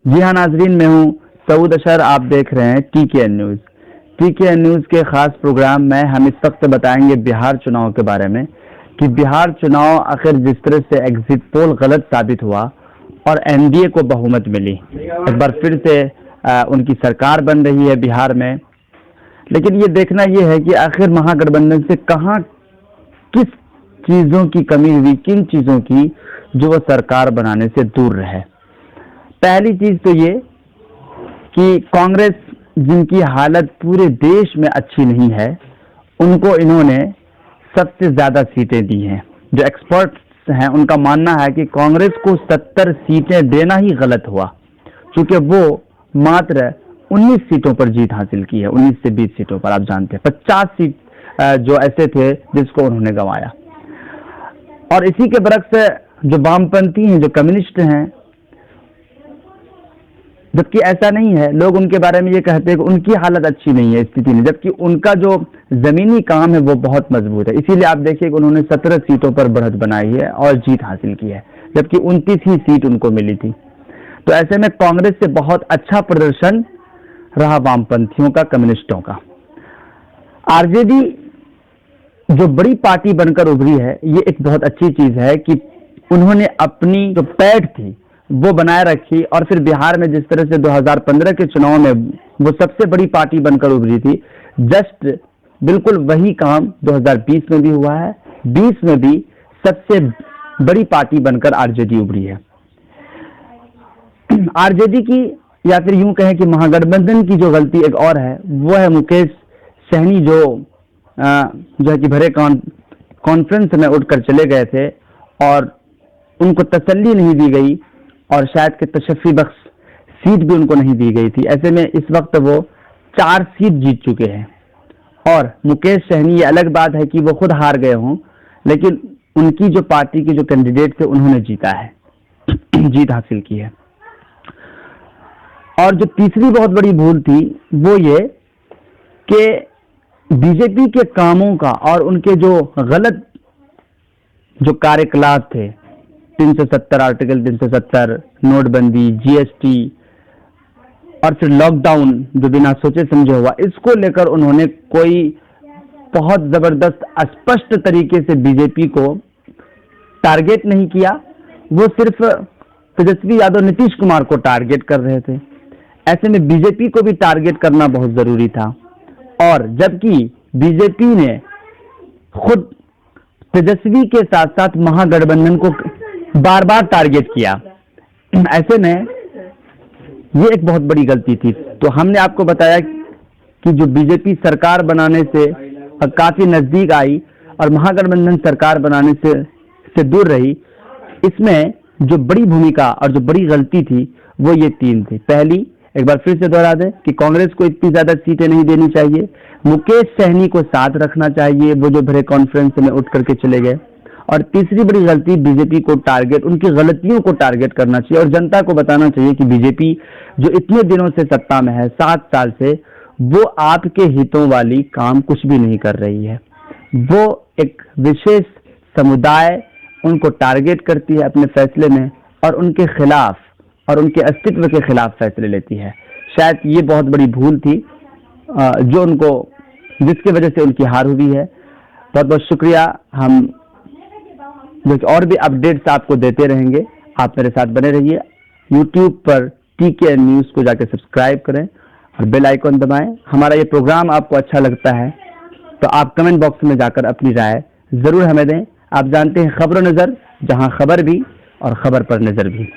जी हाँ नाजरीन, मैं हूँ सऊद अशर। आप देख रहे हैं TKN न्यूज़। TKN न्यूज़ के खास प्रोग्राम में हम इस वक्त बताएंगे बिहार चुनाव के बारे में कि बिहार चुनाव आखिर जिस तरह से एग्जिट पोल गलत साबित हुआ और NDA को बहुमत मिली, एक बार फिर से उनकी सरकार बन रही है बिहार में। लेकिन ये देखना ये है कि आखिर महागठबंधन से कहाँ किस चीज़ों की कमी हुई, किन चीज़ों की जो वो सरकार बनाने से दूर रहे। पहली चीज तो ये कि कांग्रेस, जिनकी हालत पूरे देश में अच्छी नहीं है, उनको इन्होंने सबसे ज्यादा सीटें दी हैं। जो एक्सपर्ट्स हैं उनका मानना है कि कांग्रेस को 70 सीटें देना ही गलत हुआ, क्योंकि वो मात्र 19 सीटों पर जीत हासिल की है। 19 से 20 सीटों पर, आप जानते हैं 50 सीट जो ऐसे थे जिसको उन्होंने गंवाया। और इसी के बरक्स जो वामपंथी हैं, जो कम्युनिस्ट हैं, जबकि ऐसा नहीं है। लोग उनके बारे में ये कहते हैं कि उनकी हालत अच्छी नहीं है, स्थिति नहीं, जबकि उनका जो जमीनी काम है वो बहुत मजबूत है। इसीलिए आप देखिए कि उन्होंने 17 सीटों पर बढ़त बनाई है और जीत हासिल की है, जबकि 29 ही सीट उनको मिली थी। तो ऐसे में कांग्रेस से बहुत अच्छा प्रदर्शन रहा वामपंथियों का, कम्युनिस्टों का। आरजेडी जो बड़ी पार्टी बनकर उभरी है, ये एक बहुत अच्छी चीज है कि उन्होंने अपनी जो पैठ थी वो बनाए रखी। और फिर बिहार में जिस तरह से 2015 के चुनाव में वो सबसे बड़ी पार्टी बनकर उभरी थी, जस्ट बिल्कुल वही काम 2020 में भी हुआ है। 20 में भी सबसे बड़ी पार्टी बनकर आरजेडी उभरी है। आरजेडी की, या फिर यूं कहें कि महागठबंधन की जो गलती एक और है, वो है मुकेश सहनी, जो है कि भरे कॉन्फ्रेंस में उठकर चले गए थे और उनको तसल्ली नहीं दी गई और शायद कि तशफ़ी बख्श सीट भी उनको नहीं दी गई थी। ऐसे में इस वक्त वो 4 सीट जीत चुके हैं। और मुकेश सहनी, ये अलग बात है कि वो खुद हार गए हों, लेकिन उनकी जो पार्टी के जो कैंडिडेट थे उन्होंने जीता है, जीत हासिल की है। और जो तीसरी बहुत बड़ी भूल थी वो ये कि बीजेपी के कामों का और उनके जो गलत जो कार्यकलाप थे, 370 आर्टिकल 370, नोटबंदी, GST और फिर लॉकडाउन जो बिना सोचे समझे हुआ, इसको लेकर उन्होंने कोई बहुत जबरदस्त स्पष्ट तरीके से बीजेपी को टारगेट नहीं किया। वो सिर्फ तेजस्वी यादव, नीतीश कुमार को टारगेट कर रहे थे। ऐसे में बीजेपी को भी टारगेट करना बहुत जरूरी था। और जबकि बीजेपी ने खुद तेजस्वी के साथ साथ महागठबंधन को बार बार टारगेट किया, ऐसे में ये एक बहुत बड़ी गलती थी। तो हमने आपको बताया कि जो बीजेपी सरकार बनाने से काफी नजदीक आई और महागठबंधन सरकार बनाने से दूर रही, इसमें जो बड़ी भूमिका और जो बड़ी गलती थी वो ये 3 थी। पहली, एक बार फिर से दोहरा दें कि कांग्रेस को इतनी ज्यादा सीटें नहीं देनी चाहिए, मुकेश सहनी को साथ रखना चाहिए, वो जो भरे कॉन्फ्रेंस में उठ करके चले गए। और तीसरी बड़ी गलती, बीजेपी को टारगेट, उनकी गलतियों को टारगेट करना चाहिए और जनता को बताना चाहिए कि बीजेपी जो इतने दिनों से सत्ता में है, 7 साल से, वो आपके हितों वाली काम कुछ भी नहीं कर रही है। वो एक विशेष समुदाय, उनको टारगेट करती है अपने फैसले में और उनके खिलाफ और उनके अस्तित्व के खिलाफ फैसले लेती है। शायद ये बहुत बड़ी भूल थी जो उनको, जिसकी वजह से उनकी हार हुई है। बहुत बहुत शुक्रिया। हम और भी अपडेट्स आपको देते रहेंगे, आप मेरे साथ बने रहिए। YouTube पर TKN न्यूज़ को जाकर सब्सक्राइब करें और बेल आइकन दबाएं। हमारा ये प्रोग्राम आपको अच्छा लगता है तो आप कमेंट बॉक्स में जाकर अपनी राय जरूर हमें दें। आप जानते हैं, खबरों नजर, जहां खबर भी और खबर पर नजर भी।